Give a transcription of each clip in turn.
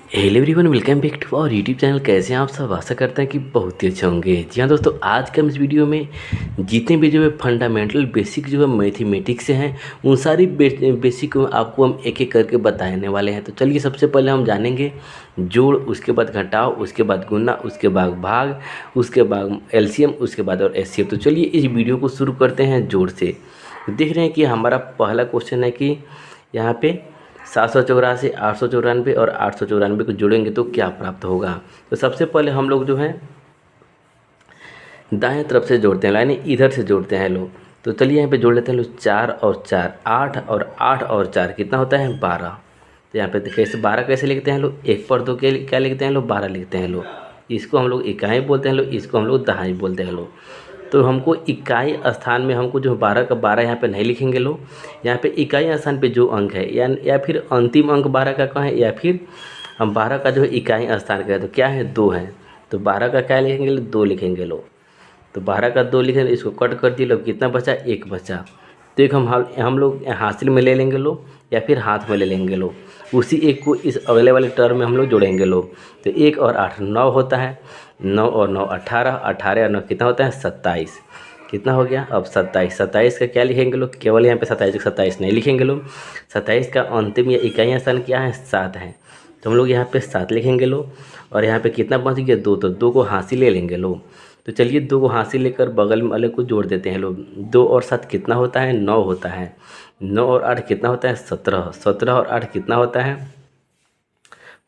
Hello everyone, welcome back to our YouTube channel. कैसे हैं आप सब? आशा करते हैं कि बहुत ही अच्छे होंगे। जी हाँ दोस्तों, आज के हम इस वीडियो में जितने भी जो है फंडामेंटल बेसिक जो है मैथमेटिक्स से हैं उन सारी बेसिक आपको हम एक एक करके बताने वाले हैं। तो चलिए, सबसे पहले हम जानेंगे जोड़, उसके बाद घटाव, उसके बाद गुना, उसके बाद भाग, उसके बाद एलसीएम, उसके बाद और एचसीएफ। तो चलिए इस वीडियो को शुरू करते हैं जोड़ से। देख रहे हैं कि हमारा पहला क्वेश्चन है कि यहाँ पे 784, 894 और 894 को जोड़ेंगे तो क्या प्राप्त होगा। तो सबसे पहले हम लोग जो है दाएं तरफ से जोड़ते हैं, यानी इधर से जोड़ते हैं लोग। तो चलिए यहाँ पे जोड़ लेते हैं लोग 4 और 4, 8 और 8 और 4 कितना होता है 12। तो यहाँ पे कैसे 12 कैसे लिखते हैं लोग, एक पर दो के क्या लिखते हैं लोग, 12 लिखते हैं लोग। इसको हम लोग इकाई बोलते हैं लोग, इसको हम लोग दहाई बोलते हैं लोग। तो हमको इकाई स्थान में हमको जो 12 का 12 यहाँ पे नहीं लिखेंगे लोग। यहाँ पे इकाई स्थान पे जो अंक है या फिर अंतिम अंक 12 का कहाँ है, या फिर हम 12 का जो है इकाई स्थान का है तो क्या है 2 है। तो 12 का क्या लिखेंगे लोग, 2 लिखेंगे लोग। तो 12 का 2 लिखेंगे, इसको कट कर दिए लोग, कितना बचा, 1 बचा। तो एक हम लोग हासिल में ले लेंगे लोग या फिर हाथ में ले लेंगे लोग। उसी एक को इस अगले वाले टर्म में हम लोग जोड़ेंगे लोग। तो 1 और 8 9 होता है, 9 और 9 18, 18 और 9 कितना होता है 27। कितना हो गया अब 27। 27 का क्या लिखेंगे लोग, केवल यहाँ पे 27 27 नहीं लिखेंगे लोग। 27 का अंतिम या इकाई स्थान क्या है 7 है। तो हम लोग यहाँ पे 7 लिखेंगे लोग। और यहाँ पे कितना बच गया 2, तो 2 को हासिल ले लेंगे लोग। तो चलिए 2 को हासिल लेकर बगल वाले को जोड़ देते हैं लोग। 2 और 7 कितना होता है 9 होता है। 9 और 8 कितना होता है 17। 17 और 8 कितना होता है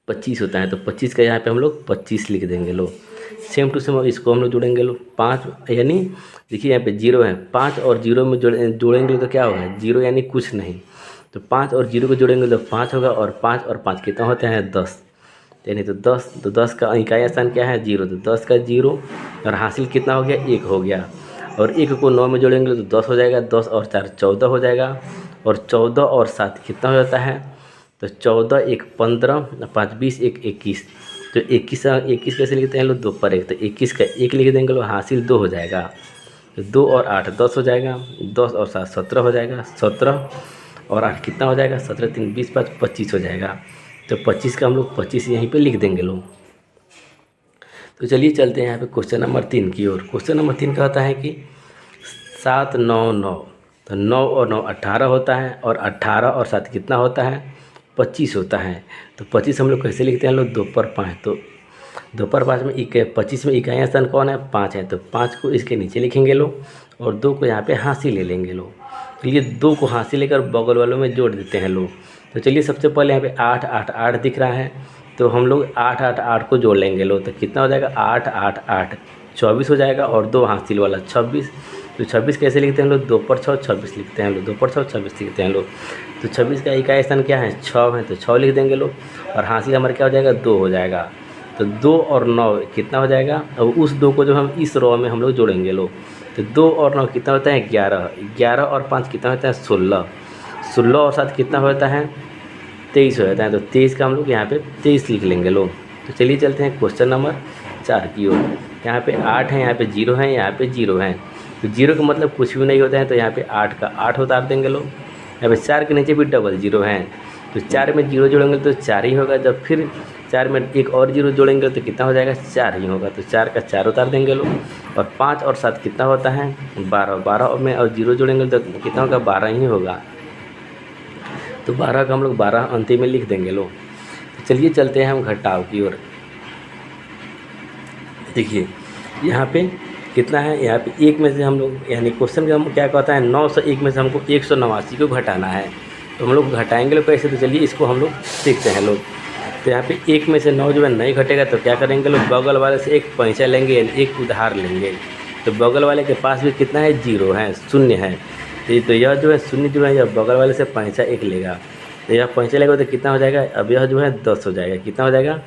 25 होता है। तो 25 का यहाँ पे हम लोग 25 लिख देंगे लोग। सेम टू सेम इसको हम लोग जोड़ेंगे लोग 5, यानी देखिए यहाँ पे 0 है, 5 और 0 में जोड़ेंगे तो क्या होगा 0 यानी कुछ नहीं। तो 5 और 0 को जोड़ेंगे तो 5 होगा, और 5 और 5 कितना होता है 10, यानी तो 10। तो 10 का इकाई स्थान क्या है 0। तो 10 का 0 और हासिल कितना हो गया 1 हो गया। और 1 को 9 में जोड़ेंगे तो 10 हो जाएगा, 10 और 4 14 हो जाएगा। और 14 और 7 कितना हो जाता है, तो 14 1 15, 5 20 1 21। तो 21 कैसे लिखते हैं लोग, 2 पर 1। तो 21 का 1 लिख देंगे लोग, हासिल 2 हो जाएगा। तो 2 और 8 10 हो जाएगा, 10 और 7 17 हो जाएगा, 17 और 8 कितना हो जाएगा 17 3 20 5 25 हो जाएगा। तो 25 का हम लोग 25 यहीं पे लिख देंगे लोग। तो चलिए चलते हैं यहाँ पे क्वेश्चन नंबर 3 की ओर। क्वेश्चन नंबर 3 का होता है कि 7 9 9। तो 9 और 9 18 होता है, और 18 और 7 कितना होता है 25 होता है। तो 25 हम लोग कैसे लिखते हैं लोग, 2 पर 5। तो 2 पर 5 में 25 में इकाई स्थान कौन है 5 है। तो 5 को इसके नीचे लिखेंगे लोग, और 2 को यहाँ पे हासिल ले लेंगे लोग। तो ये 2 को हासिल लेकर बगल वालों में जोड़ देते हैं लोग। तो चलिए सबसे पहले यहाँ पे 8 8 8 दिख रहा है, तो हम लोग 8 8 8 को जोड़ लेंगे लोग। तो कितना हो जाएगा 8 8 8 24 हो जाएगा, और 2 हासिल वाला 26। तो 26 कैसे लिखते हैं लोग, 2 पर 6 26 लिखते हैं लोग, 2 पर 6 26 लिखते हैं लोग। तो 26 का इकाई स्थान क्या है 6 है, तो 6 लिख देंगे लोग। और हासिल हमारा क्या हो जाएगा 2 हो जाएगा। तो 2 और 9 कितना हो जाएगा, अब उस 2 को जो हम इस रो में हम लोग जोड़ेंगे लोग। तो 2 और 9 कितना होता है 11, 11 और 5 कितना होता है 16, 16 और 7 कितना होता है 23 हो जाता है। तो 23 का हम लोग यहाँ पे 23 लिख लेंगे लोग। तो चलिए चलते हैं क्वेश्चन नंबर 4 की ओर। यहाँ पे 8 है, यहाँ पे 0 है, यहाँ पे 0 है। तो 0 का मतलब कुछ भी नहीं होता है, तो यहाँ पे 8 का 8 उतार देंगे लोग। यहाँ पे 4 के नीचे भी डबल 0 है, तो 4 में 0 जोड़ेंगे तो 4 ही होगा। जब फिर 4 में एक और 0 जोड़ेंगे तो कितना हो जाएगा 4 ही होगा। तो 4 का 4 उतार देंगे लोग। और 5 और 7 कितना होता है 12, 12 में और 0 जोड़ेंगे तो कितना होगा 12 ही होगा। तो 12 का हम लोग 12 अंतिम में लिख देंगे लोग। तो चलिए चलते हैं हम घटाव की ओर। देखिए यहाँ पे कितना है, यहाँ पे 1 में से हम लोग, यानी क्वेश्चन का हम क्या कहता है 901 में से हमको 189 को घटाना है। तो हम लोग घटाएंगे लोग कैसे, तो चलिए इसको हम लोग सीखते हैं लोग। तो यहाँ पे 1 में से 9 जो है नहीं घटेगा, तो क्या करेंगे लोग, बगल वाले से एक पैंचा लेंगे, यानी एक उधार लेंगे। तो बगल वाले के पास भी कितना है 0 है, 0 है। तो यह जो है 0 जो है यह बगल वाले से पैंचा एक लेगा। तो यह पैंचा लेगा तो कितना हो जाएगा, अब यह जो है 10 हो जाएगा। कितना हो जाएगा,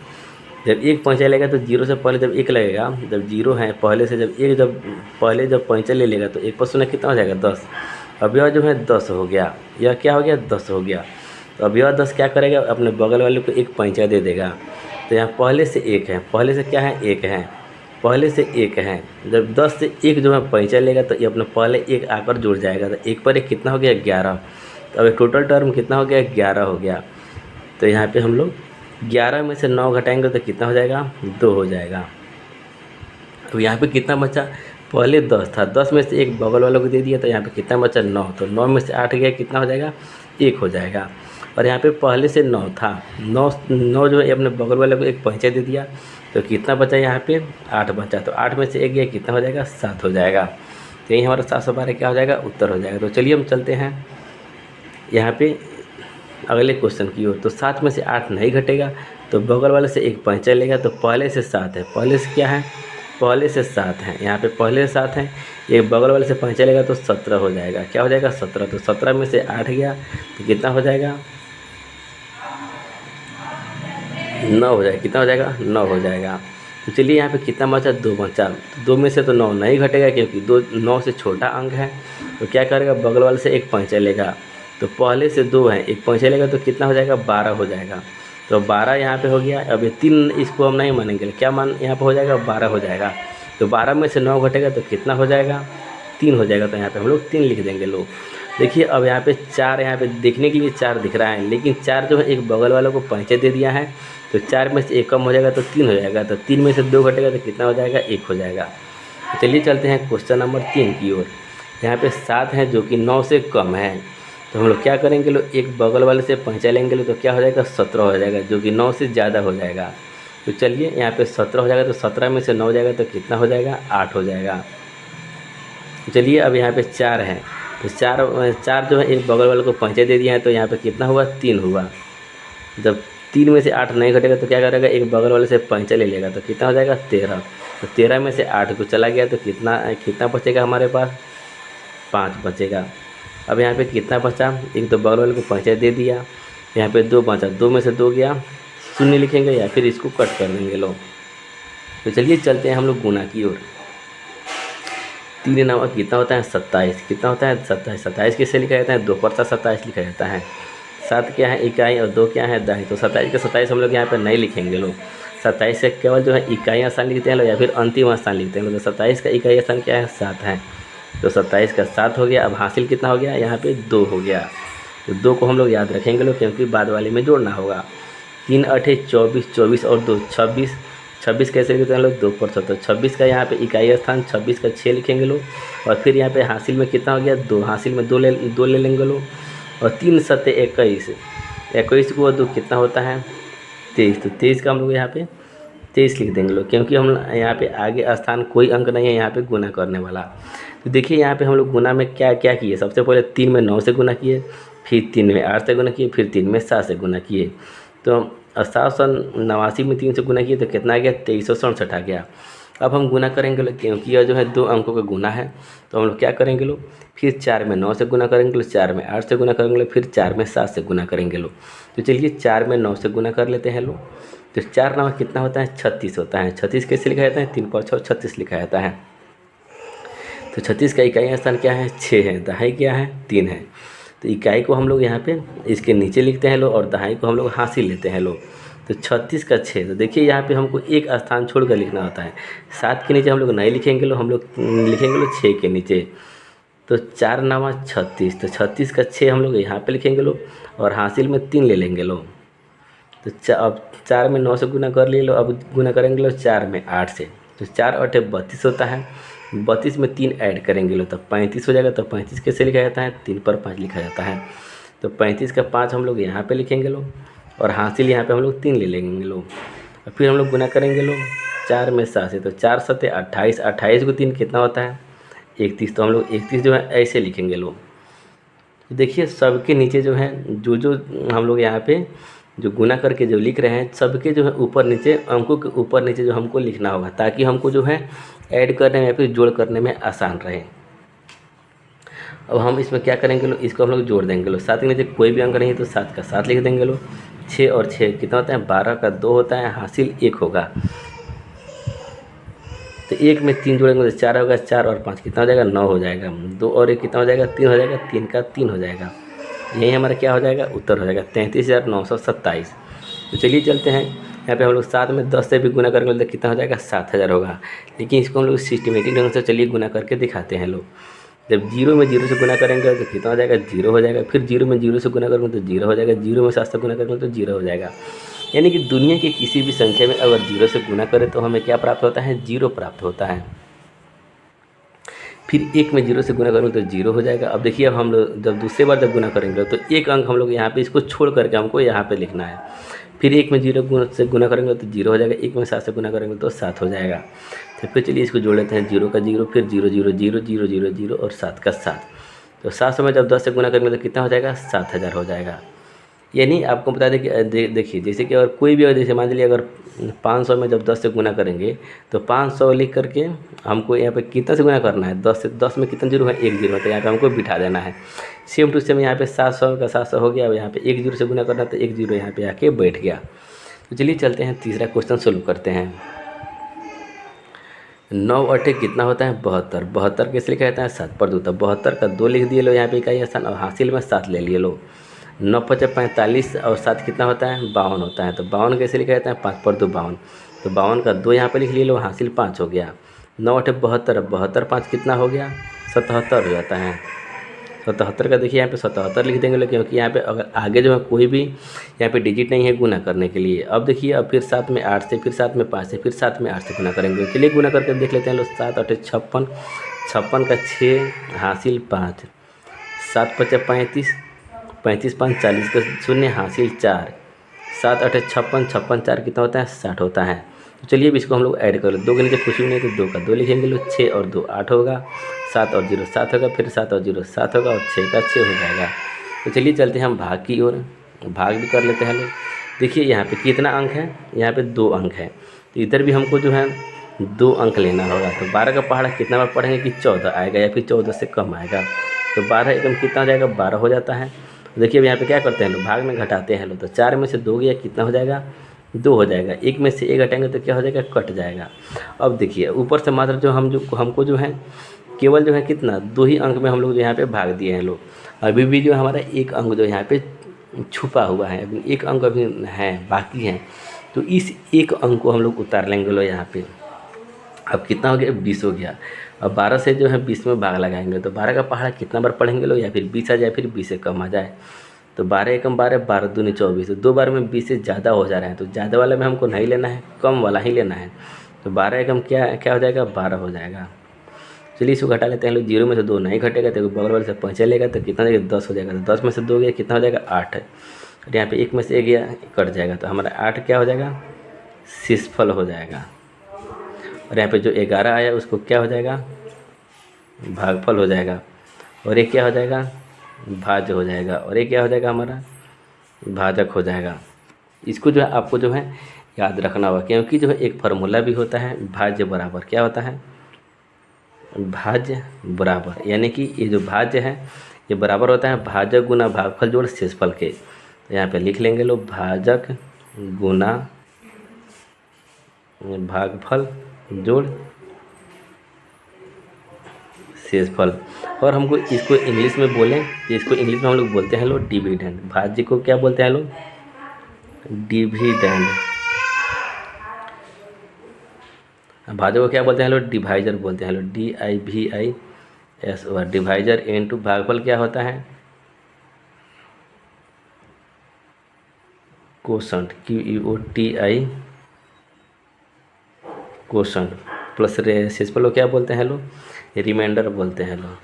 जब एक पैंचा लेगा तो 0 से पहले जब 1 लगेगा, जब 0 है पहले से जब जब पैंचा ले लेगा तो 1 पर 0 कितना हो जाएगा 10। अब यह जो है 10 हो गया, यह क्या हो गया 10 हो गया। तो अब यह 10 क्या करेगा, अपने बगल वाले को एक पैंचा दे देगा। तो यहाँ पहले से 1 है, पहले से क्या है 1 है, पहले से 1 है। जब 10 से 1 जो है पैंचा लेगा तो ये अपने पहले 1 आकर जुड़ जाएगा। तो 1 पर 1 कितना हो गया 11। तो अब टोटल टर्म कितना हो गया 11 हो गया। तो यहाँ पे हम लोग 11 में से 9 घटाएंगे तो कितना हो जाएगा, 2 हो जाएगा। तो यहाँ पे कितना बचा, पहले 10 था, 10 में से एक बगल वालों को दे दिया तो यहाँ पे कितना बचा, 9। तो 9 में से 8 गया, कितना हो जाएगा, 1 हो जाएगा। और यहाँ पे पहले से 9 था, 9 जो है अपने बगल वाले को एक पैंचा दे दिया तो कितना बचा, यहाँ पे 8 बचा। तो 8 में से एक गया, कितना हो जाएगा, 7 हो जाएगा। तो यही हमारा 712 क्या हो जाएगा, उत्तर हो जाएगा। तो चलिए हम चलते हैं यहाँ पे अगले क्वेश्चन की ओर। तो 7 में से 8 नहीं घटेगा तो बगल वाले से एक पैंचा लेगा, तो पहले से 7 है, पहले से क्या है, पहले से 7 है, यहाँ पे पहले से 7 है, एक बगल वाले से पैंचा लेगा तो 17 हो जाएगा। क्या हो जाएगा, 17। तो 17 में से 8 गया तो कितना हो जाएगा, 9 हो जाएगा। कितना हो जाएगा, 9 हो जाएगा। तो चलिए यहाँ पे कितना बचा, 2 बचा। तो 2 में से तो 9 नहीं घटेगा क्योंकि 9 से छोटा अंक है। तो क्या करेगा, बगल वाले से एक पैंचा लेगा, तो पहले से 2 है, एक पैंचा लेगा तो कितना हो जाएगा, 12 हो जाएगा। तो 12 यहाँ पे हो गया। अब ये 3 इसको हम नहीं मानेंगे, क्या मान यहाँ पे हो जाएगा, 12 हो जाएगा। तो 12 में से 9 घटेगा तो कितना हो जाएगा, 3 हो जाएगा। तो यहाँ पे हम लोग 3 लिख देंगे लोग। देखिए अब यहाँ पे 4, यहाँ पे देखने के लिए 4 दिख रहा है, लेकिन 4 जो है एक बगल वालों को पैंचे दे दिया है, तो 4 में से 1 कम हो जाएगा तो 3 हो जाएगा। तो 3 में से 2 घटेगा तो कितना हो जाएगा, 1 हो जाएगा। तो चलिए चलते हैं क्वेश्चन नंबर 3 की ओर। यहाँ पे 7 है जो कि 9 से कम है, तो हम लोग क्या करेंगे लोग, एक बगल वाले से पैंचा लेंगे लोग, तो क्या हो जाएगा, 17 हो जाएगा, जो कि 9 से ज़्यादा हो जाएगा। तो चलिए यहाँ पे 17 हो जाएगा, तो 17 में से 9 हो जाएगा तो कितना हो जाएगा, 8 हो जाएगा। चलिए अब यहाँ पे 4 है, तो 4 जो है एक बगल वाले को पैंचा दे दिया है, तो यहाँ पे कितना हुआ, 3 हुआ। जब 3 में से 8 नहीं घटेगा तो क्या करेगा, एक बगल वाले से पैंचा ले लेगा, तो कितना हो जाएगा, 13। तो 13 में से 8 को चला गया तो कितना बचेगा हमारे पास, 5 बचेगा। अब यहाँ पे कितना बचा, एक तो बगल वाले को पैंचा दे दिया, यहाँ पे 2 बचा, 2 में से 2 गया, 0 लिखेंगे या फिर इसको कट कर देंगे लोग। तो चलिए चलते हैं हम लोग गुना की ओर। 3 नाम कितना होता है, 27। कितना होता है, 27। 27 किससे लिखा जाता है, 2 पर 27 लिखा जाता है। 7 क्या है, इकाई, और 2 क्या है, दहाई। तो 27 का 27 हम लोग यहाँ पर नहीं लिखेंगे लोग। 27 से केवल जो है इकाई स्थान लिखते हैं लोग या फिर अंतिम स्थान लिखते हैं लोग। तो 27 का इकाई स्थान क्या है, 7 है। तो 27 का 7 हो गया। अब हासिल कितना हो गया, यहाँ पे 2 हो गया। तो 2 को हम लोग याद रखेंगे लोग क्योंकि बाद वाले में जोड़ना होगा। 3 8 24, 24 और 2 26। 26 कैसे लिखते हैं लोग, 2 पर 7। 26 का यहाँ पे इकाई स्थान 26 का 6 लिखेंगे लोग। और फिर यहाँ पे हासिल में कितना हो गया, 2। हासिल में 2 ले लेंगे लोग। और 3 7 21, 21 को 2 कितना होता है, 23। तो 23 का हम लोग यहाँ पे 23 लिख देंगे लोग क्योंकि हम यहाँ पे आगे स्थान कोई अंक नहीं है यहाँ पे गुना करने वाला। तो देखिए यहाँ पे हम लोग गुना में क्या क्या किए, सबसे पहले 3 में 9 से गुना किए, फिर 3 में 8 से गुना किए, फिर 3 में 7 से गुना किए। तो 789 में 3 से गुना किए तो कितना आ गया, 2367 आ गया। अब हम गुना करेंगे लोग क्योंकि यह जो है 2 अंकों का गुना है, तो हम लोग क्या करेंगे लोग, फिर 4 में 9 से गुना करेंगे लोग, 4 में 8 से गुना करेंगे लोग, फिर 4 में 7 से गुना करेंगे लोग। तो चलिए 4 में 9 से गुना कर लेते हैं लोग। तो 4 9 कितना होता है, 36 होता है। 36 कैसे लिखा जाता है, 3 पर 6 36 लिखा जाता है। तो 36 का इकाई स्थान क्या है, 6 है। दहाई क्या है, 3 है। तो इकाई को हम लोग यहाँ पे इसके नीचे लिखते हैं लोग और दहाई को हम लोग हासिल लेते हैं लोग। तो 36 का 6। तो देखिए यहाँ पे हमको एक स्थान छोड़ कर लिखना होता है। 7 के नीचे हम लोग नहीं लिखेंगे लोग, हम लोग लिखेंगे लोग 6 के नीचे। तो 4 9 36। तो 36 का 6 हम लोग यहाँ पे लिखेंगे लोग और हासिल में 3 ले लेंगे लोग। तो अब 4 में 9 से गुना कर लिए लो। अब गुना करेंगे लोग 4 में 8 से। तो 4 8 32 होता है। 32 में 3 ऐड करेंगे लोग तब 35 हो जाएगा। तो 35 कैसे लिखा जाता है, 3 पर 5 लिखा जाता है। तो 35 का 5 हम लोग यहाँ पे लिखेंगे लोग और हासिल यहाँ पे हम लोग 3 ले लेंगे लोग। और फिर हम लोग गुना करेंगे लोग 4 में 7 से। तो 4 7 28, 28 को 3 कितना होता है, 31। तो हम लोग 31 जो है ऐसे लिखेंगे लोग। तो देखिए सबके नीचे जो है जो हम लोग यहाँ पे जो गुना करके जो लिख रहे हैं, सबके जो है ऊपर नीचे अंकों के ऊपर नीचे जो हमको लिखना होगा ताकि हमको जो है ऐड करने में या फिर जोड़ करने में आसान रहे। अब हम इसमें क्या करेंगे लोग, इसको हम लोग जोड़ देंगे लोग। 7 के नीचे कोई भी अंक नहीं है तो 7 का 7 लिख देंगे लोग। 6 और 6 कितना होता है, 12 का 2 होता है, हासिल 1 होगा। तो 1 में 3 जोड़ेंगे तो 4 होगा। 4 और 5 कितना हो जाएगा, 9 हो जाएगा। 2 और 1 कितना हो जाएगा, 3 हो जाएगा। 3 का 3 हो जाएगा। यही हमारा क्या हो जाएगा, उत्तर हो जाएगा 33,927। तो चलिए चलते हैं यहाँ पे हम लोग 7 में 10 से भी गुना करेंगे तो कितना हो जाएगा, 7000 होगा। लेकिन इसको हम लोग सिस्टमेटिक ढंग से चलिए गुना करके दिखाते हैं लोग। जब 0 में 0 से गुना करेंगे तो कितना हो जाएगा, 0 हो जाएगा। फिर 0 में 0 से गुना करेंगे तो 0 हो जाएगा। 0 में 7 से गुना करेंगे तो 0 हो जाएगा। यानी कि दुनिया की किसी भी संख्या में अगर 0 से गुना करें तो हमें क्या प्राप्त होता है, 0 प्राप्त होता है। फिर 1 में 0 से गुना करेंगे तो 0 हो जाएगा। अब देखिए, अब हम लोग जब दूसरी बार जब गुना करेंगे तो एक अंक हम लोग यहाँ पे इसको छोड़ करके हमको यहाँ पे लिखना है। फिर 1 में 0 से गुना करेंगे तो 0 हो जाएगा, 1 में 7 से गुना करेंगे तो 7 हो जाएगा। तो फिर चलिए इसको जोड़ लेते हैं, 0 का 0, फिर 0 0 0 0 0 0 और 7 का 7। तो 700 में जब 10 से गुना करेंगे तो कितना हो जाएगा, 7000 हो जाएगा। यानी आपको बता दें कि देखिए, जैसे कि अगर कोई भी, जैसे मान लीजिए अगर 500 में जब 10 से गुना करेंगे तो 500 लिख करके हमको यहाँ पे कितना से गुना करना है, 10 से। 10 में कितना जीरो है, 1 जीरो है, तो यहाँ पे हमको बिठा देना है। सेम टू सेम यहाँ पे 700 का 700 हो गया। अब यहाँ पे 1 जीरो से गुना करना है तो 1 जीरो यहाँ पे आके बैठ गया। तो चलिए चलते हैं, तीसरा क्वेश्चन सोल्व करते हैं। 9 अट्ठे कितना होता है, 72। 72 कैसे लिखा जाता है, 7 पर 2। तो 72 का 2 लिख दिए लो यहाँ पे इकाई स्थान, और हासिल में 7 ले लिए लो। 9 पचे 45 और 7 कितना होता है, 52 होता है। तो 52 कैसे लिखा जाता है, 5 पर 2 52। तो 52 का 2 यहाँ पे लिख लिए लो, हासिल 5 हो गया। 9 अट्ठे 72, 72 5 कितना हो गया, 77 हो जाता है। 77 का देखिए यहाँ पे 77 लिख देंगे, क्योंकि यहाँ पे अगर आगे जो है कोई भी यहाँ पे डिजिट नहीं है गुना करने के लिए। अब देखिए, अब फिर 7 में 8 से, फिर 7 में 5 से, फिर 7 में 8 से गुना करेंगे। चलिए गुना करके देख लेते हैं लोग। 7 अट्ठे 56, 56 का 6 हासिल 5। 7 पचे 35, 35 5 40 का 0 हासिल 4। 7 अट्ठे 56, 56 4 कितना होता है, 60 होता है। तो चलिए अब इसको हम लोग ऐड कर लो। 2 के नीचे कुछ भी नहीं तो 2 का 2 लिखेंगे लोग। 6 और 2 8 होगा, 7 और 0 7 होगा, फिर 7 और 0 7 होगा, और 6 का 6 हो जाएगा। तो चलिए चलते हैं हम भाग की ओर, भाग भी कर लेते हैं लोग। देखिए यहाँ पे कितना अंक है, यहाँ पे 2 अंक है। तो इधर भी हमको जो है 2 अंक लेना होगा। तो 12 का पहाड़ा कितना बार पढ़ेंगे कि 14 आएगा, या फिर 14 से कम आएगा। तो 12 एकदम कितना हो जाएगा, 12 हो जाता है। देखिए अब यहाँ पे क्या करते हैं लोग, भाग में घटाते हैं लोग। तो 4 में से 2 गया, कितना हो जाएगा, 2 हो जाएगा। 1 में से 1 घटाएंगे तो क्या हो जाएगा, कट जाएगा। अब देखिए ऊपर से मात्र जो हमको जो है केवल जो है कितना, 2 ही अंक में हम लोग जो यहाँ पे भाग दिए हैं लोग। अभी भी जो हमारा 1 अंक जो यहाँ पे छुपा हुआ है, अभी 1 अंक अभी है बाकी है। तो इस 1 अंक को हम लोग उतार लेंगे लोग यहाँ पे। अब कितना हो गया, 20 हो गया। अब 12 से जो है 20 में भाग लगाएंगे तो 12 का पहाड़ा कितना बार पढ़ेंगे लोग, या फिर 20 आ जाए, फिर 20 से कम आ जाए। तो 12 एकम 12, 12 दूनी 24। तो 2 बार में 20 से ज़्यादा हो जा रहा है, तो ज़्यादा वाला में हमको नहीं लेना है, कम वाला ही लेना है। तो 12 एकम क्या क्या हो जाएगा, 12 हो जाएगा। चलिए इसको घटा लेते हैं लोग। 0 में से 2 नहीं घटेगा तो बगल वाले से 5 चलेगा, तो कितना देगा, 10 हो जाएगा। तो 10 में से 2 गया, कितना हो जाएगा, 8 है। और यहाँ पे 1 में से 1 गया, कट जाएगा। तो हमारा 8 क्या हो जाएगा, शेषफल हो जाएगा। और यहाँ पे जो 11 आया उसको क्या हो जाएगा, भागफल हो जाएगा। और ये क्या हो जाएगा, भाज्य हो जाएगा। और ये क्या हो जाएगा, हमारा भाजक हो जाएगा। इसको जो है आपको जो है याद रखना होगा, क्योंकि जो है एक फार्मूला भी होता है, भाज्य बराबर क्या होता है, भाज्य बराबर। यानी कि ये जो भाज्य है ये बराबर होता है भाजक गुना भागफल जोड़ शेषफल के। तो यहाँ पे लिख लेंगे लोग, भाजक गुना भागफल जोड़ शेषफल। और हमको इसको इंग्लिश में बोलें तो इसको इंग्लिश में हम लोग बोलते हैं लोग डिविडेंड। भाज्य को क्या बोलते हैं लोग, डिविडेंड। भाज्य को क्या बोलते हैं लोग, डिवाइजर बोलते हैं लोग, DIVIS। और डिवाइजर इनटू भागफल क्या होता है, कोशंट, QUOTI कोशंट। प्लस शेषफल को क्या बोलते हैं लोग, रिमाइंडर बोलते हैं लोग।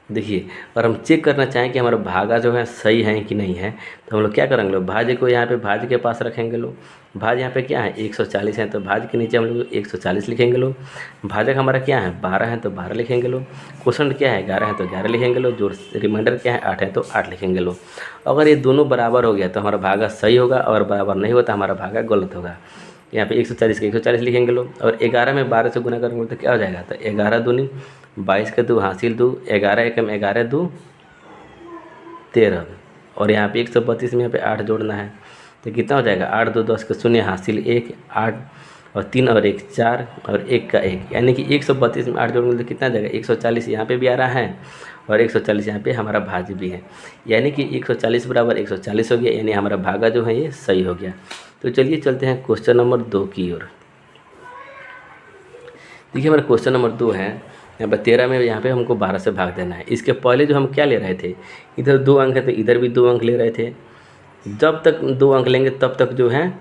देखिए और हम चेक करना चाहें कि हमारा भागा जो है सही है कि नहीं है, तो हम लोग क्या करेंगे लोग, भाज्य को यहाँ पे भाज्य के पास रखेंगे लोग। भाज्य यहाँ पे क्या है, 140 है, तो भाज्य के नीचे हम लोग 140 लिखेंगे लोग। भाजक हमारा क्या है, 12 है, तो 12 लिखेंगे लोग। क्वोशंट क्या है, 11 है, तो 11 लिखेंगे लोग। जो रिमाइंडर क्या है, 8 है, तो 8 लिखेंगे लोग। अगर ये दोनों बराबर हो गया तो हमारा भागा सही होगा, और बराबर नहीं होता हमारा भागा गलत होगा। यहाँ पे 140 के 140 लिखेंगे लोग। और 11 में 12 से गुना करेंगे तो क्या हो जाएगा, तो 11 दूनी 22 के 2 हासिल 2, 11 एकम 11 2 13। और यहाँ पे 132 में यहाँ पे 8 जोड़ना है, तो कितना हो जाएगा, 8 2 10 के 0 हासिल 1, 8 और 3 और 1 4 और 1 का 1, यानी कि 132 में 8 जोड़ेंगे तो कितना जाएगा, 140 यहाँ पे भी आ रहा है और 140 यहाँ पे हमारा भाज्य भी है। यानी कि 140 बराबर 140 हो गया, यानी हमारा भागा जो है ये सही हो गया। तो चलिए चलते हैं क्वेश्चन नंबर 2 की ओर। देखिए हमारा क्वेश्चन नंबर 2 है, यहाँ पर 13 में यहाँ पे हमको 12 से भाग देना है। इसके पहले जो हम क्या ले रहे थे, इधर 2 अंक है तो इधर भी 2 अंक ले रहे थे। जब तक 2 अंक लेंगे तब तक जो है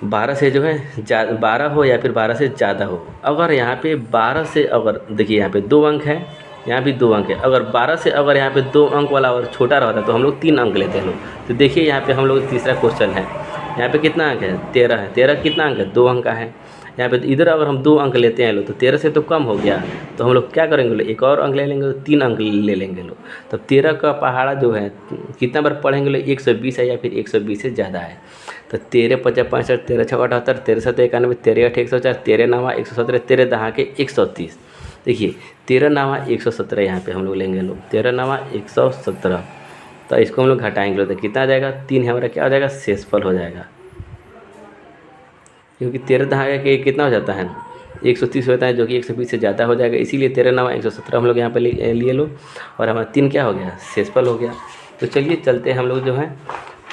12 से जो है 12 हो या फिर 12 से ज़्यादा हो। अगर यहाँ पे 12 से, अगर देखिए यहाँ पे 2 अंक है, यहाँ भी 2 अंक है, अगर 12 से अगर यहाँ पे 2 अंक वाला और छोटा रहता तो हम लोग 3 अंक लेते हैं लोग। तो देखिए यहाँ पे हम लोग तीसरा क्वेश्चन है, यहाँ पे कितना अंक है 13 है, 13 कितना अंक है 2 अंक का है। यहाँ पे इधर अगर हम 2 अंक लेते हैं लोग तो 13 से तो कम हो गया, तो हम लोग क्या करेंगे लोग, एक और अंक ले लेंगे तो 3 अंक ले लेंगे लोग। तो 13 का पहाड़ा जो है कितना बार पढ़ेंगे लोग, 120 है या फिर 120 से ज़्यादा है। तो 13 × 5 = 65, 13 × 6 = 78, 13 × 7 = 91, 13 × 8 = 104, 13 × 9 = 117, 13 × 10 = 130। देखिए 13 × 9 = 117 यहाँ पे हम लोग लेंगे लोग, 13 × 9 = 117। तो इसको हम लोग घटाएंगे लोग तो कितना आ जाएगा, 3 है हमारा क्या हो जाएगा, शेषफल हो जाएगा। क्योंकि 13 दहागे के कितना हो जाता है 130 होता है, जो कि 120 से ज़्यादा हो जाएगा, इसीलिए 13 × 9 = 117 हम लोग यहाँ पे लिए लो, और हमारा 3 क्या हो गया, शेषफल हो गया। तो चलिए चलते हैं हम लोग जो है,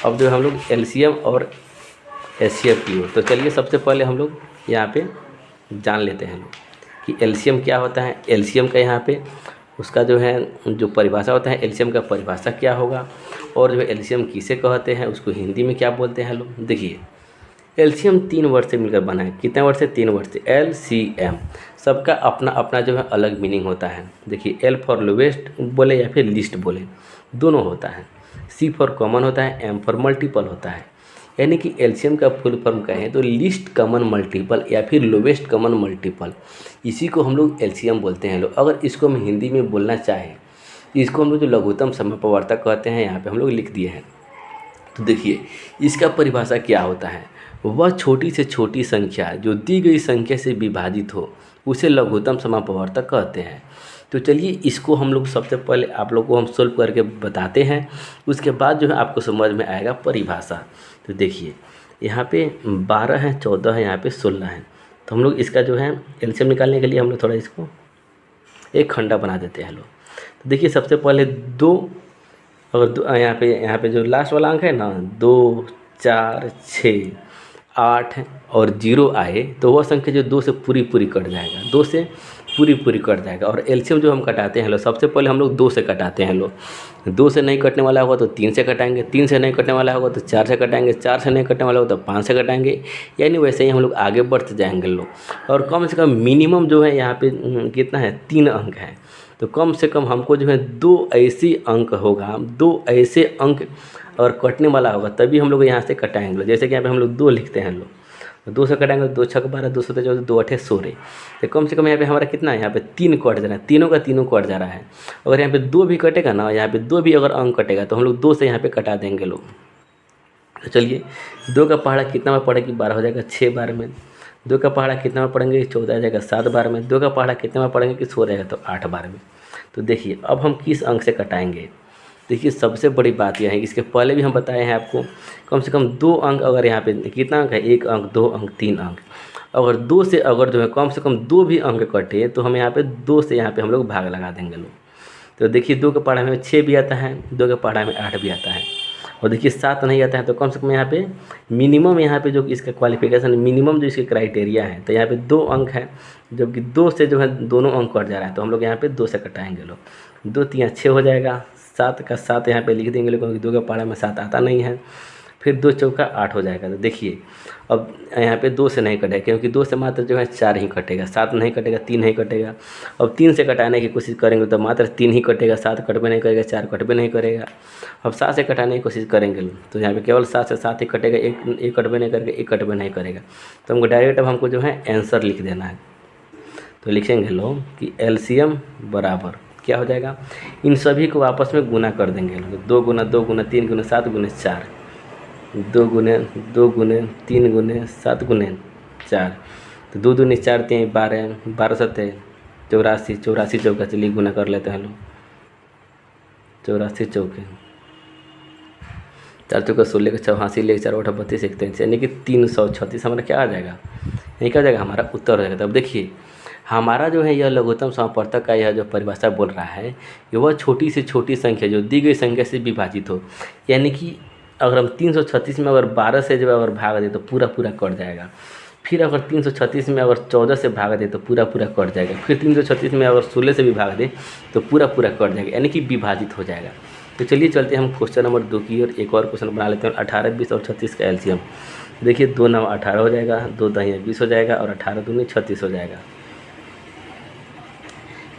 अब जो हम लोग एलसीएम और एचसीएफ की ओर। तो चलिए सबसे पहले हम लोग यहाँ पे जान लेते हैं कि एलसीएम क्या होता है। एलसीएम का यहाँ पे उसका जो है जो परिभाषा होता है, एलसीएम का परिभाषा क्या होगा, और जो एलसीएम किसे कहते हैं, उसको हिंदी में क्या बोलते हैं लोग। देखिए एलसीएम 3 वर्ड से मिलकर बना है, कितने वर्ड से, 3 वर्ड से, एलसीएम। सबका अपना अपना जो है अलग मीनिंग होता है। देखिए एल फॉर लोवेस्ट बोले या फिर लिस्ट बोले, दोनों होता है। सी फॉर कॉमन होता है, एम फॉर मल्टीपल होता है। यानी कि एलसीएम का फुल फॉर्म कहें तो लीस्ट कॉमन मल्टीपल या फिर लोवेस्ट कॉमन मल्टीपल, इसी को हम लोग एलसीएम बोलते हैं लोग। अगर इसको हम हिंदी में बोलना चाहें, इसको हम लोग जो लघुत्तम समपवर्तक कहते हैं, यहाँ पे हम लोग लिख दिए हैं। तो देखिए इसका परिभाषा क्या होता है, वह छोटी से छोटी संख्या जो दी गई संख्या से विभाजित हो उसे लघुत्तम समपवर्तक कहते हैं। तो चलिए इसको हम लोग सबसे पहले आप लोग को हम सोल्व करके बताते हैं, उसके बाद जो है आपको समझ में आएगा परिभाषा। तो देखिए यहाँ पे 12 है, 14 है, यहाँ पे 16 है। तो हम लोग इसका जो है एलसीएम निकालने के लिए हम लोग थोड़ा इसको एक खंडा बना देते हैं लोग। तो देखिए सबसे पहले 2, अगर यहाँ पे जो लास्ट वाला अंक है ना 2, 4, 6, 8 और 0 आए तो वह संख्या जो 2 से पूरी कट जाएगा, 2 से पूरी कट जाएगा। और एलसीएम जो हम कटाते हैं लोग, सबसे पहले हम लोग 2 से कटाते हैं लोग। 2 से नहीं कटने वाला होगा तो 3 से कटाएंगे, 3 से नहीं कटने वाला होगा तो 4 से कटाएंगे, 4 से नहीं कटने वाला होगा तो 5 से कटाएंगे। यानी वैसे ही हम लोग आगे बढ़ते जाएंगे लोग। और कम से कम मिनिमम जो है यहाँ पे कितना है, 3 अंक है। तो कम से कम हमको जो है 2 ऐसे अंक होगा, 2 ऐसे अंक और कटने वाला होगा तभी हम लोग यहाँ से कटाएंगे। जैसे कि यहाँ पे हम लोग 2 लिखते हैं लोग, 2 से कटाएंगे, 2 × 6 = 12, 2 × 7 = 14, 2 × 8 = 16। तो कम से कम यहाँ पे हमारा कितना है, यहाँ पे 3 कट जा रहा है, तीनों का तीनों कट जा रहा है। अगर यहाँ पे 2 भी कटेगा ना, यहाँ पे 2 भी अगर अंक कटेगा तो हम लोग 2 से यहाँ पे कटा देंगे लोग। तो चलिए 2 का पहाड़ा कितना में पड़ेगी, 12 हो जाएगा 6 बार में। 2 का पहाड़ा कितना में पढ़ेंगे, 14 आ जाएगा 7 बार में। 2 का पहाड़ा कितना में पढ़ेंगे कि 16 जाएगा तो 8 बार में। तो देखिए अब हम किस अंक से कटाएंगे। देखिए सबसे बड़ी बात यह है, इसके पहले भी हम बताए हैं आपको, कम से कम 2 अंक, अगर यहाँ पे कितना अंक है, 1 अंक, 2 अंक, 3 अंक, अगर 2 से अगर जो है कम से कम 2 भी अंक कटे तो हम यहाँ पे 2 से यहाँ पे हम लोग भाग लगा देंगे लोग। तो देखिए 2 के पहाड़ा में 6 भी आता है, 2 के पहाड़ा में 8 भी आता है, और देखिए 7 नहीं आता है। तो कम से कम यहाँ पे मिनिमम, यहाँ पे जो इसका क्वालिफिकेशन मिनिमम जो इसके क्राइटेरिया है, तो यहाँ पे 2 अंक है, जबकि 2 से जो है दोनों अंक कट जा रहा है। तो हम लोग यहाँ पे 2 से कटाएंगे लोग। 2 × 3 = 6 हो जाएगा, 7 का 7 यहाँ पे लिख देंगे लोग, क्योंकि 2 के पहाड़ा में 7 आता नहीं है। फिर 2 × 4 = 8 हो जाएगा। तो देखिए अब यहाँ पे 2 से नहीं कटेगा, क्योंकि 2 से मात्र जो है 4 ही कटेगा, 7 नहीं कटेगा, 3 नहीं कटेगा। अब 3 से कटाने की कोशिश करेंगे तो मात्र 3 ही कटेगा, 7 कटबे नहीं करेगा, 4 कटबे नहीं करेगा। अब 7 से कटाने की कोशिश करेंगे तो यहाँ पे केवल 7 से 7 ही कटेगा, एक कटबे नहीं करेगा, एक कटबे नहीं करेगा। तो हमको डायरेक्ट अब हमको जो है आंसर लिख देना है। तो लिखेंगे लोग कि एलसीएम बराबर क्या हो जाएगा, इन सभी को आपस में गुना कर देंगे लोग। 2 × 2 × 3 × 7 × 4, 2 × 2 × 3 × 7 × 4। तो 2 दूनी 4 3 12, 12 7 84, 84 चौका, चलिए गुना कर लेते हैं लोग। 84 चौके, 4 चौका 16, 86 ले 4 8 32 31, यानी कि 336 हमारा क्या आ जाएगा, यही क्या आ जाएगा, हमारा उत्तर हो जाएगा। तब देखिए हमारा जो है यह लघुत्तम समपवर्तक का यह जो परिभाषा बोल रहा है कि वह छोटी से छोटी संख्या जो दी गई संख्या से विभाजित हो। यानी कि अगर हम 336 में अगर 12 से जो अगर भाग दें तो पूरा कट जाएगा। फिर अगर 336 में अगर 14 से भाग दें तो पूरा कट जाएगा। फिर 336 में अगर 16 से भी भाग दें तो पूरा कट जाएगा, यानी कि विभाजित हो जाएगा। तो चलिए चलते हैं हम क्वेश्चन नंबर 2 की और एक और क्वेश्चन बना लेते हैं। 18, 20 और 36 का एलसीएम। देखिए 2 9 18 हो जाएगा, 2 दहिया 20 हो जाएगा और 18 दूनी 36 हो जाएगा।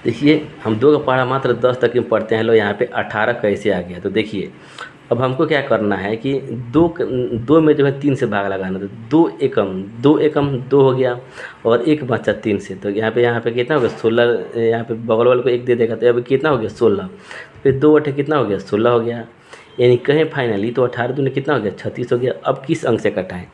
देखिए हम 2 का पहाड़ा मात्र 10 तक में पढ़ते हैं लो, यहाँ पे 18 कैसे आ गया। तो देखिए अब हमको क्या करना है कि दो में जो है 3 से भाग लगाना। तो 2 एकम 2 हो गया और 1 बचा 3 से। तो यहाँ पे कितना हो गया 16। यहाँ पे बगल वाले को 1 दे देगा तो अभी कितना हो गया 16। फिर 2 अठे कितना हो गया 16 हो गया। यानी कहें फाइनली तो 18 दूनी कितना हो गया 36 हो गया। अब किस अंक से कटाएं,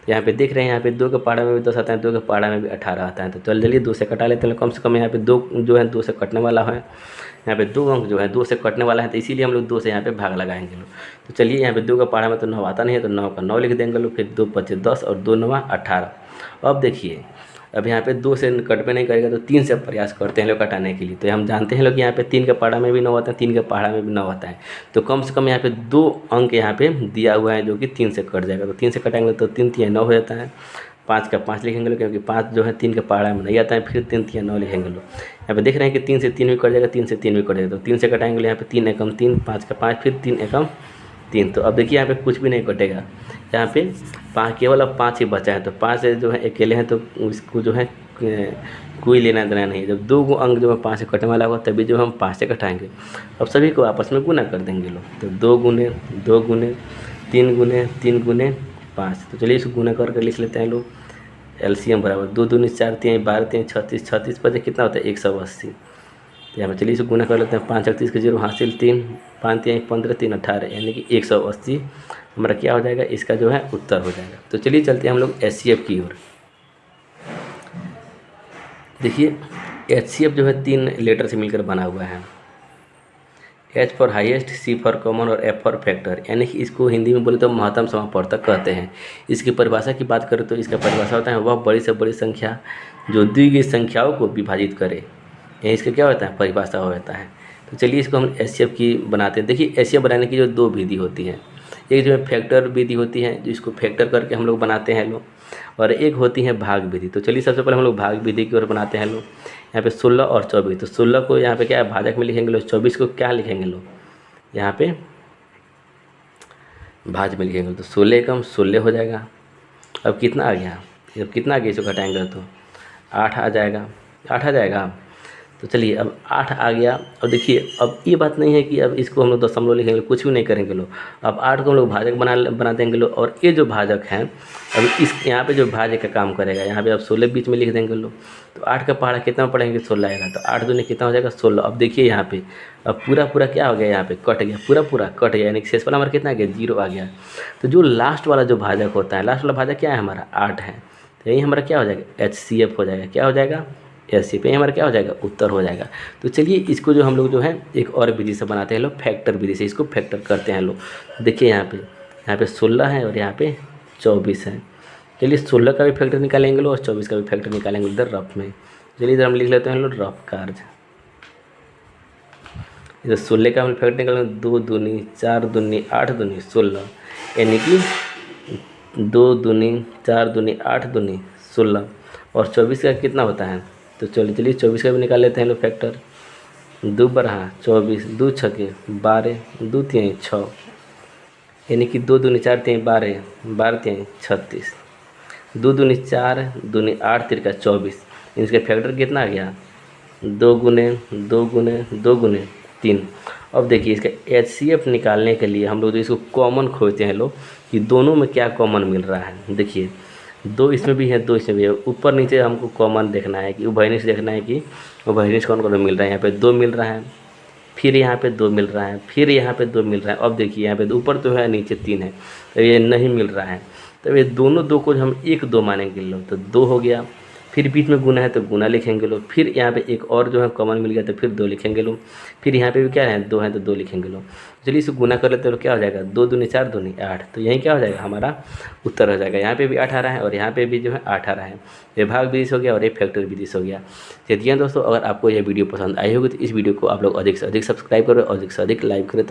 यहाँ पे देख रहे हैं यहाँ पे 2 के पहाड़ा में भी 10 आता है, 2 के पहाड़ा में भी 18 आता है। तो चलिए 2 से कटा लेते हैं। कम से कम यहाँ पे 2 जो है 2 से कटने वाला है, यहाँ पे 2 अंक जो है 2 से कटने वाला है। तो इसीलिए हम लोग 2 से यहाँ पे भाग लगाएंगे लोग। तो चलिए यहाँ पे 2 का पहाड़ा में तो 9 आता नहीं है, तो 9 का 9 लिख देंगे लोग। फिर 2 5 10 और 2 9 18। अब देखिए अब यहाँ पे 2 से कट पे नहीं करेगा तो 3 से प्रयास करते हैं लोग कटाने के लिए। तो हम जानते हैं लोग यहाँ पे 3 के पहाड़ा में भी 9 आता है, 3 के पहाड़ा में भी 9 आता है। तो कम से कम यहाँ पे 2 अंक यहाँ पे दिया हुआ है जो कि 3 से कट जाएगा। तो 3 से कटाएंगे तो 3 3 9 हो जाता है। 5 का 5 लिखेंगे लोग, क्योंकि 5 जो है 3 के पहाड़ा में नहीं आता है। फिर 3 3 9 लिखेंगे लोग। यहाँ पे देख रहे हैं कि 3 से 3 भी कट जाएगा, 3 से 3 भी कट जाएगा। तो 3 से कटाएंगे यहाँ पे 3 एकम 3, 5 का 5, फिर 3 एकम 3। तो अब देखिए यहाँ पे कुछ भी नहीं कटेगा, यहाँ पे 5 केवल अब 5 ही बचा है। तो 5 जो है अकेले हैं तो उसको जो है कोई लेना देना नहीं है। जब 2 अंक जो है 5 से कटने वाला होगा तभी जो हम 5 से कटाएंगे। अब सभी को आपस में गुना कर देंगे लोग। तो 2 गुने 2 गुने 3 गुने 3 गुने 5। तो चलिए इसको गुना करके लिख लेते हैं लोग। एलसीएम बराबर 2 दूनी 4 3 12 3 36, 36 पर कितना होता है 180। तो यहाँ पर चलिए इसको गुना कर लेते हैं। 5 38 के 0 हासिल 3, 5 3 15 3 18, यानी कि 180 हमारा क्या हो जाएगा, इसका जो है उत्तर हो जाएगा। तो चलिए चलते हैं हम लोग एचसीएफ की ओर। देखिए एचसीएफ जो है 3 लेटर से मिलकर बना हुआ है। H for highest, C for common और एफ फॉर फैक्टर, यानी कि इसको हिंदी में बोले तो महत्तम समापवर्तक कहते हैं। इसकी परिभाषा की बात करें तो इसका परिभाषा होता है वह बड़ी से बड़ी संख्या जो दी गई संख्याओं को विभाजित करे, यही इसका क्या होता है परिभाषा होता है। तो चलिए इसको हम एचसीएफ की बनाते हैं। देखिए एचसीएफ बनाने की जो 2 विधि होती है, एक जो है फैक्टर विधि होती है जिसको फैक्टर करके हम लोग बनाते हैं लोग, और एक होती है भाग विधि। तो चलिए सबसे पहले हम लोग भाग विधि की ओर बनाते हैं लोग। यहाँ पे 16 और 24, तो 16 को यहाँ पे क्या है भाजक में लिखेंगे लोग, 24 को क्या लिखेंगे लोग यहाँ पे भाज में लिखेंगे। तो 16 कम 16 हो जाएगा। अब कितना आ गया, अब कितना आ गया इसको घटाएंगे तो 8 आ जाएगा, 8 आ जाएगा। तो चलिए अब 8 आ गया। और देखिए अब ये बात नहीं है कि अब इसको हम लोग दशमलव लिखेंगे, कुछ भी नहीं करेंगे लोग। अब 8 को हम लोग भाजक बना देंगे लोग, और ये जो भाजक हैं अब इस यहाँ पे जो भाजक का काम करेगा, यहाँ पे अब 16 बीच में लिख देंगे लोग। तो 8 का पहाड़ा कितना पढ़ेंगे 16 आएगा। तो 8 दूनी कितना हो जाएगा 16। अब देखिए यहाँ पे अब पूरा क्या हो गया, यहाँ पे कट गया, पूरा कट गया, यानी कि शेष वाला हमारा कितना आ गया 0 आ गया। तो जो लास्ट वाला जो भाजक होता है, लास्ट वाला भाजक क्या है हमारा 8 है। तो यही हमारा क्या हो जाएगा एचसीएफ हो जाएगा। क्या हो जाएगा एचसीएफ, हमारा क्या हो जाएगा उत्तर हो जाएगा। तो चलिए इसको जो हम लोग जो है एक और विधि से बनाते हैं लोग, फैक्टर विधि से इसको फैक्टर करते हैं लोग। देखिए यहाँ पे 16 है और यहाँ पे 24 है। चलिए 16 का भी फैक्टर निकालेंगे लोग और 24 का भी फैक्टर निकालेंगे इधर रफ में। चलिए इधर हम लिख लेते हैं लोग रफ कार्य। इधर 16 का हम फैक्टर निकालेंगे, 2 दूनी 4 दूनी 8 दूनी 16, यानी कि 2 दूनी 4 दूनी 8 दूनी 16, और 24 का कितना होता है। तो चलिए 24 का भी निकाल लेते हैं लोग फैक्टर। 2 बरहा 24, 2 छके 12, 2 3 6, यानी कि 2 दूनी 4 3 12, 12 3 36, 2 दूनी 4 दूनी 8 3 24, इसका फैक्टर कितना आ गया 2 गुने 2 गुने 2 गुने 3। अब देखिए इसका एचसीएफ निकालने के लिए हम लोग जो इसको कॉमन खोजते हैं लोग कि दोनों में क्या कॉमन मिल रहा है। देखिए 2 इसमें भी है 2 इसमें भी है, ऊपर नीचे हमको कॉमन देखना है कि उभयनिष्ठ देखना है कि उभयनिष्ठ कौन कौन मिल रहा है। यहाँ पे 2 मिल रहा है, फिर यहाँ पे 2 मिल रहा है, फिर यहाँ पे 2 मिल रहा है। अब देखिए यहाँ पे ऊपर तो है नीचे 3 है, तो ये नहीं मिल रहा है। तो ये दोनों 2 को हम 1 2 मानेंगे लोग, तो 2 हो गया। फिर बीच में गुना है तो गुना लिखेंगे लोग, फिर यहाँ पे एक और जो है कॉमन मिल गया तो फिर 2 लिखेंगे लोग, फिर यहाँ पे भी क्या है 2 है तो 2 लिखेंगे लोग। चलिए इसको गुना कर लेते हैं तो क्या हो जाएगा 2 दूनी 4 दूनी 8। तो यही क्या हो जाएगा हमारा उत्तर हो जाएगा। यहाँ पे भी 8 आ रहा है और यहाँ पे भी जो है 8 आ रहा है। ये भाग विधि से हो गया और ये फैक्टर विधि से हो गया। चलिए दोस्तों, अगर आपको यह वीडियो पसंद आई होगी तो इस वीडियो को आप लोग अधिक से अधिक सब्सक्राइब करें और अधिक से अधिक लाइक करें।